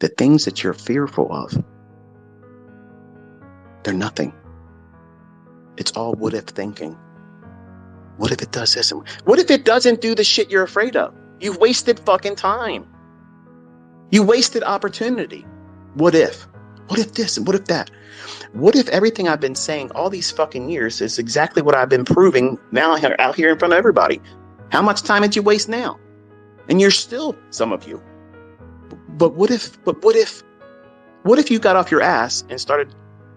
The things that you're fearful of, they're nothing. It's all what if thinking. What if it does this? What if it doesn't do the shit you're afraid of? You've wasted fucking time. You wasted opportunity. What if? What if this and what if that? What if everything I've been saying all these fucking years is exactly what I've been proving now out here in front of everybody? How much time did you waste now? And you're still, some of you. But what if you got off your ass and started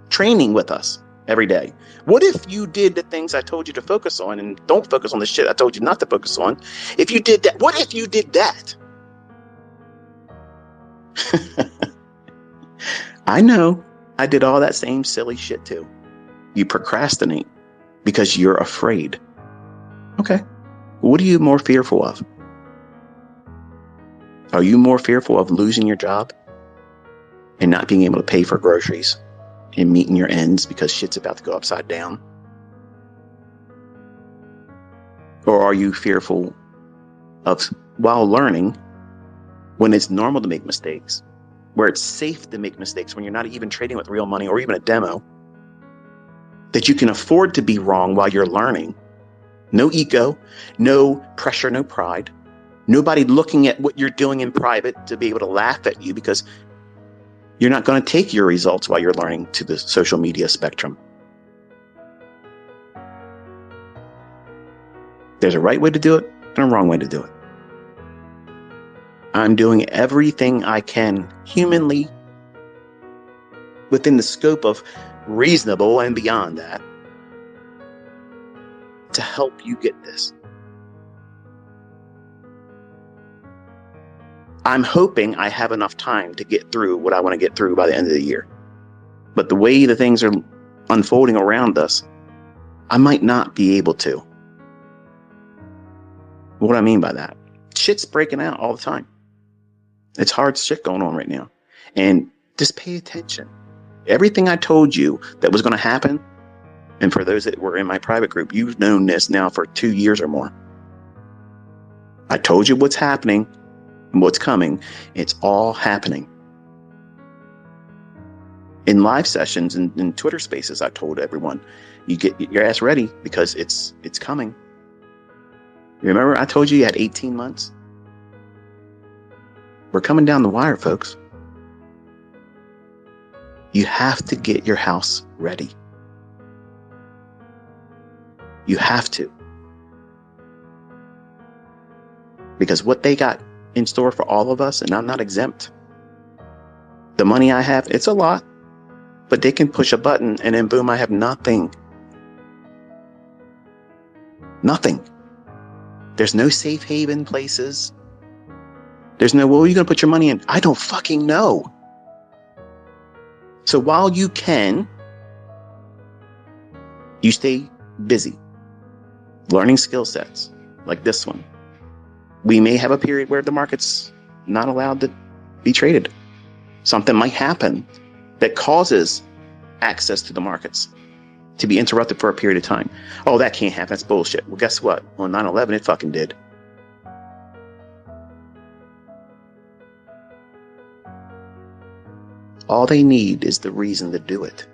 training with us every day? What if you did the things I told you to focus on and don't focus on the shit I told you not to focus on? If you did that, what if you did that? I know I did all that same silly shit too. You procrastinate because you're afraid. Okay. What are you more fearful of? Are you more fearful of losing your job and not being able to pay for groceries and meeting your ends because shit's about to go upside down? Or are you fearful of, while learning, when it's normal to make mistakes, where it's safe to make mistakes, when you're not even trading with real money or even a demo, that you can afford to be wrong while you're learning? No ego, no pressure, no pride. Nobody looking at what you're doing in private to be able to laugh at you because you're not going to take your results while you're learning to the social media spectrum. There's a right way to do it and a wrong way to do it. I'm doing everything I can humanly within the scope of reasonable and beyond that to help you get this. I'm hoping I have enough time to get through what I want to get through by the end of the year. But the way the things are unfolding around us, I might not be able to. What do I mean by that? Shit's breaking out all the time. It's hard shit going on right now. And just pay attention. Everything I told you that was going to happen, and for those that were in my private group, you've known this now for 2 years or more. I told you what's happening and what's coming. It's all happening. In live sessions and in Twitter spaces, I told everyone, you get your ass ready because it's coming. Remember I told you had 18 months? We're coming down the wire, folks. You have to get your house ready. You have to. Because what they got in store for all of us, and I'm not exempt. The money I have, it's a lot, but they can push a button and then boom, I have nothing. Nothing. There's no safe haven places. There's no, well, where are you going to put your money in? I don't fucking know. So while you can, you stay busy learning skill sets like this one. We may have a period where the market's not allowed to be traded. Something might happen that causes access to the markets to be interrupted for a period of time. Oh, that can't happen. That's bullshit. Well, guess what? On 9/11, it fucking did. All they need is the reason to do it.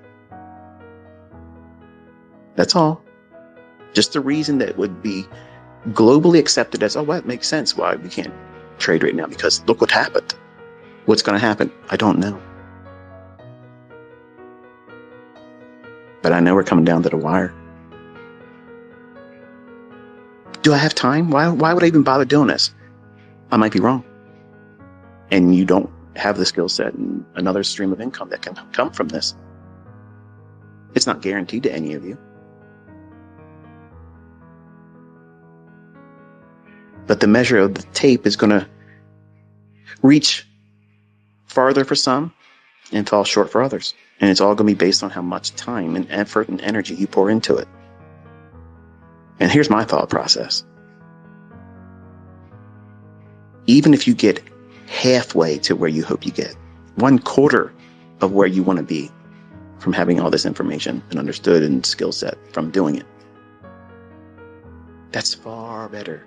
That's all. Just the reason that would be globally accepted as, oh, that makes sense why we can't trade right now, because look what happened. What's going to happen? I don't know. But I know we're coming down to the wire. Do I have time? Why would I even bother doing this? I might be wrong. And you don't have the skill set and another stream of income that can come from this. It's not guaranteed to any of you. But the measure of the tape is going to reach farther for some and fall short for others. And it's all going to be based on how much time and effort and energy you pour into it. And here's my thought process. Even if you get halfway to where you hope you get, 1/4 of where you want to be from having all this information and understood and skill set from doing it, that's far better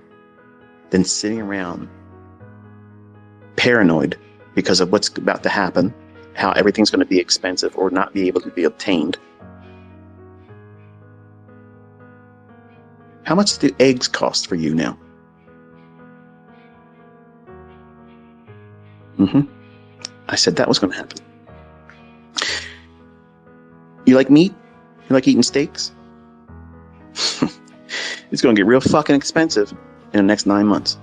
than sitting around paranoid because of what's about to happen, how everything's going to be expensive or not be able to be obtained. How much do eggs cost for you now? I said that was going to happen. You like meat? You like eating steaks? It's going to get real fucking expensive in the next 9 months.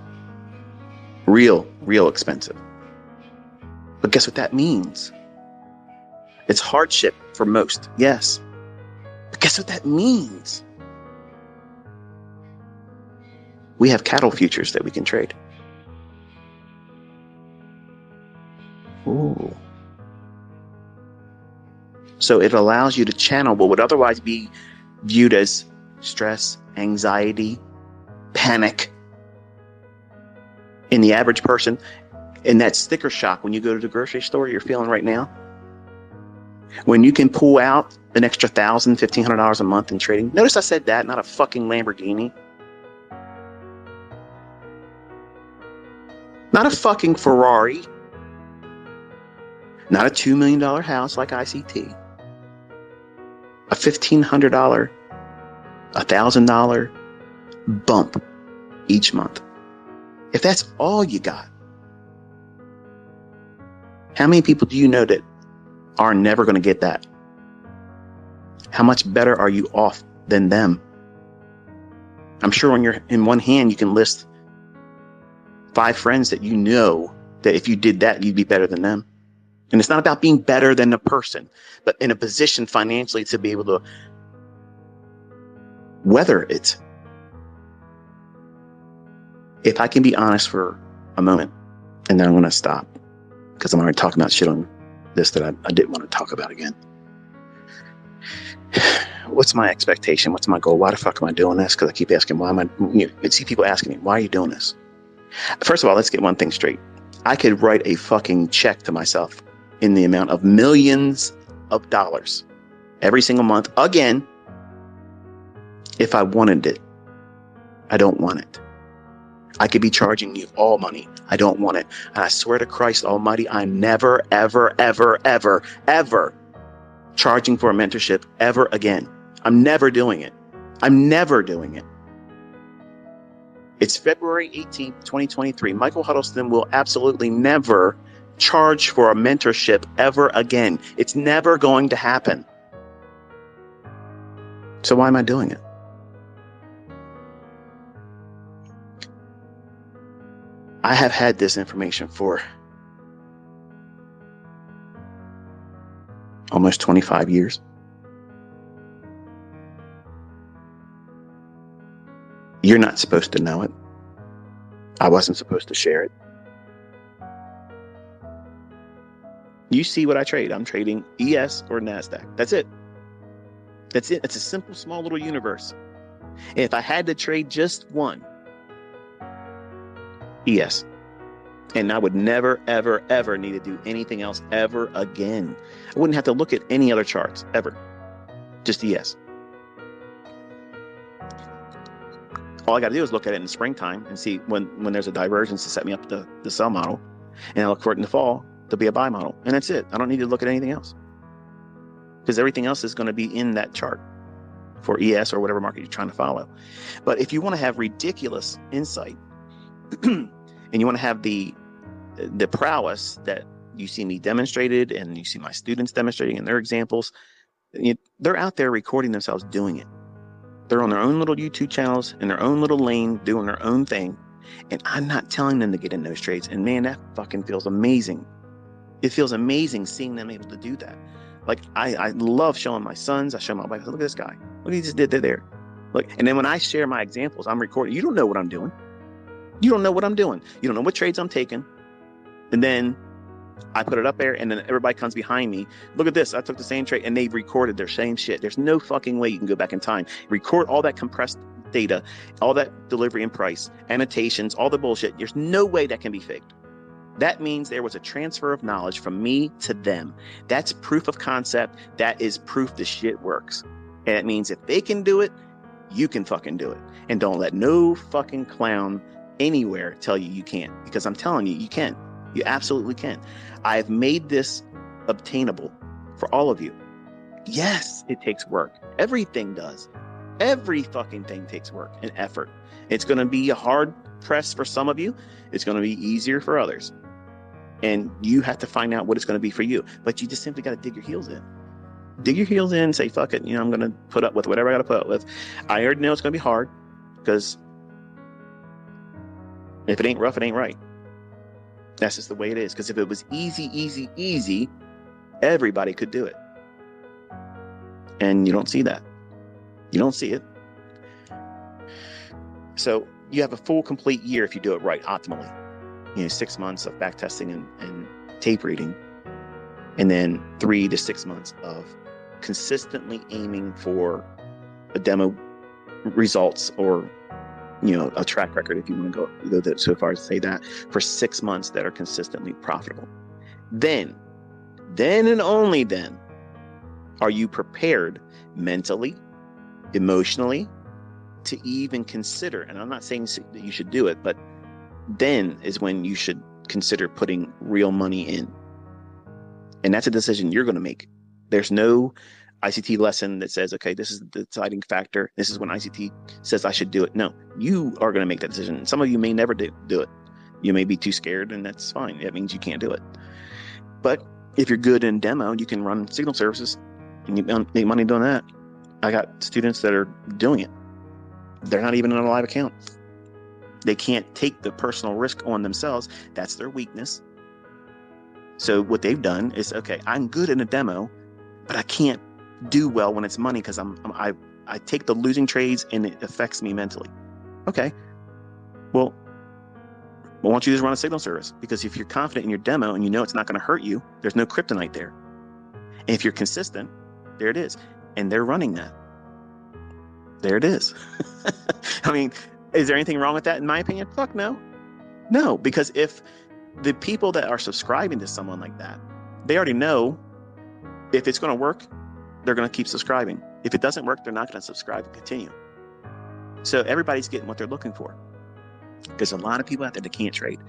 Real expensive. But guess what that means? It's hardship for most, yes. But guess what that means? We have cattle futures that we can trade. Ooh. So it allows you to channel what would otherwise be viewed as stress, anxiety, panic in the average person. And that sticker shock when you go to the grocery store you're feeling right now. When you can pull out an extra $1,000, $1,500 a month in trading. Notice I said that, not a fucking Lamborghini. Not a fucking Ferrari. Not a $2 million house like ICT. A $1,500, $1,000 bump each month. If that's all you got, how many people do you know that are never going to get that? How much better are you off than them? I'm sure in one hand you can list 5 friends that you know that if you did that, you'd be better than them. And it's not about being better than the person, but in a position financially to be able to weather it. If I can be honest for a moment, and then I'm going to stop because I'm already talking about shit on this that I didn't want to talk about again. What's my expectation? What's my goal? Why the fuck am I doing this? Because I keep asking, why am I, I see people asking me, why are you doing this? First of all, let's get one thing straight. I could write a fucking check to myself in the amount of millions of dollars every single month again if I wanted it. I don't want it. I could be charging you all money. I don't want it. And I swear to Christ Almighty, I'm never, ever, ever, ever, ever charging for a mentorship ever again. I'm never doing it. I'm never doing it. It's February 18th, 2023. Michael Huddleston will absolutely never charge for a mentorship ever again. It's never going to happen. So why am I doing it? I have had this information for almost 25 years. You're not supposed to know it. I wasn't supposed to share it. You see what I trade. I'm trading ES or NASDAQ. That's it. That's it. It's a simple, small little universe. If I had to trade just one, ES. And I would never, ever, ever need to do anything else ever again. I wouldn't have to look at any other charts ever. Just ES. All I got to do is look at it in the springtime and see when there's a divergence to set me up the sell model. And I look for it in the fall to be a buy model. And that's it. I don't need to look at anything else. Because everything else is going to be in that chart for ES or whatever market you're trying to follow. But if you want to have ridiculous insight and you want to have the prowess that you see me demonstrated and you see my students demonstrating in their examples, they're out there recording themselves doing it. They're on their own little YouTube channels in their own little lane doing their own thing. And I'm not telling them to get in those trades. And man, that fucking feels amazing. It feels amazing seeing them able to do that. Like I love showing my sons. I show my wife, look at this guy. Look what he just did there. Look, and then when I share my examples, I'm recording. You don't know what I'm doing. You don't know what I'm doing. You don't know what trades I'm taking. And then I put it up there and then everybody comes behind me. Look at this. I took the same trade and they've recorded their same shit. There's no fucking way you can go back in time. Record all that compressed data, all that delivery and price, annotations, all the bullshit. There's no way that can be faked. That means there was a transfer of knowledge from me to them. That's proof of concept. That is proof the shit works. And it means if they can do it, you can fucking do it. And don't let no fucking clown anywhere tell you you can't. Because I'm telling you, you can. You absolutely can. I've made this obtainable for all of you. Yes, it takes work. Everything does. Every fucking thing takes work and effort. It's going to be a hard press for some of you. It's going to be easier for others. And you have to find out what it's going to be for you. But you just simply got to dig your heels in. Dig your heels in and say, fuck it. I'm going to put up with whatever I got to put up with. I already know it's going to be hard because if it ain't rough, it ain't right. That's just the way it is. Because if it was easy, everybody could do it. And you don't see that. You don't see it. So you have a full, complete year if you do it right, optimally. 6 months of back testing and tape reading. And then 3 to 6 months of consistently aiming for a demo results or a track record, if you want to go so far as to say that, for 6 months that are consistently profitable. Then and only then are you prepared mentally, emotionally, to even consider, and I'm not saying that you should do it, but then is when you should consider putting real money in. And that's a decision you're going to make. There's no ICT lesson that says, okay, this is the deciding factor. This is when ICT says I should do it. No, you are going to make that decision. Some of you may never do it. You may be too scared, and that's fine. That means you can't do it. But if you're good in demo, you can run signal services and you make money doing that. I got students that are doing it. They're not even in a live account. They can't take the personal risk on themselves. That's their weakness. So what they've done is, okay, I'm good in a demo, but I can't do well when it's money because I take the losing trades and it affects me mentally. Okay, well, why don't you just run a signal service? Because if you're confident in your demo and you know it's not going to hurt you, there's no kryptonite there. And if you're consistent, there it is. And they're running that. There it is. I mean, is there anything wrong with that? In my opinion, fuck no. No, because if the people that are subscribing to someone like that, they already know if it's going to work, they're going to keep subscribing. If it doesn't work, they're not going to subscribe and continue. So everybody's getting what they're looking for. There's a lot of people out there that can't trade.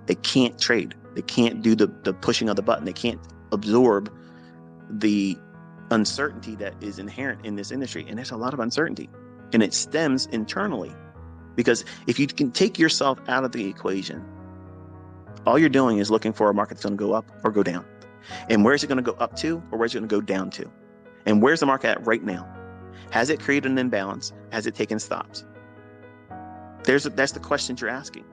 They can't trade. They can't do the pushing of the button. They can't absorb the uncertainty that is inherent in this industry. And there's a lot of uncertainty. And it stems internally. Because if you can take yourself out of the equation, all you're doing is looking for a market that's going to go up or go down. And where's it going to go up to, or where's it going to go down to? And where's the market at right now? Has it created an imbalance? Has it taken stops? That's the questions you're asking.